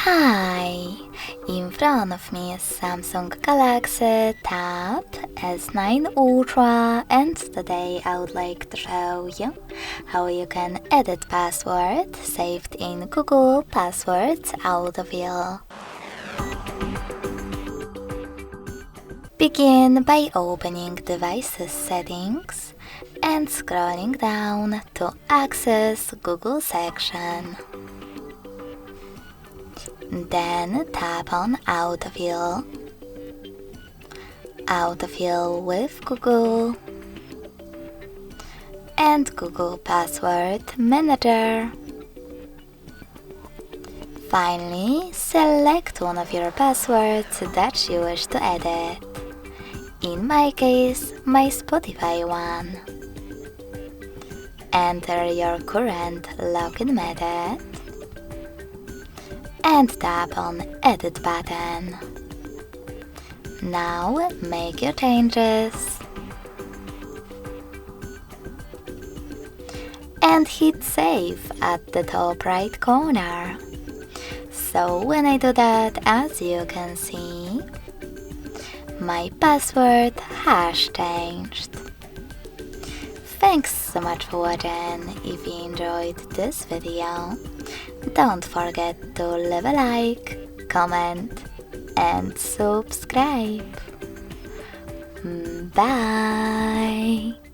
Hi! In front of me is Samsung Galaxy Tab S9 Ultra, and today I would like to show you how you can edit password saved in Google Passwords Autofill. Begin by opening Devices Settings and scrolling down to access Google section. Then tap on Autofill. Autofill with Google and Google Password Manager. Finally, select one of your passwords that you wish to edit. In my case, my Spotify one. Enter your current login method and tap on Edit button. Now make your changes and hit Save at the top right corner. So when I do that, as you can see, my password has changed. Thanks so much for watching. If you enjoyed this video, don't forget to leave a like, comment and subscribe. Bye!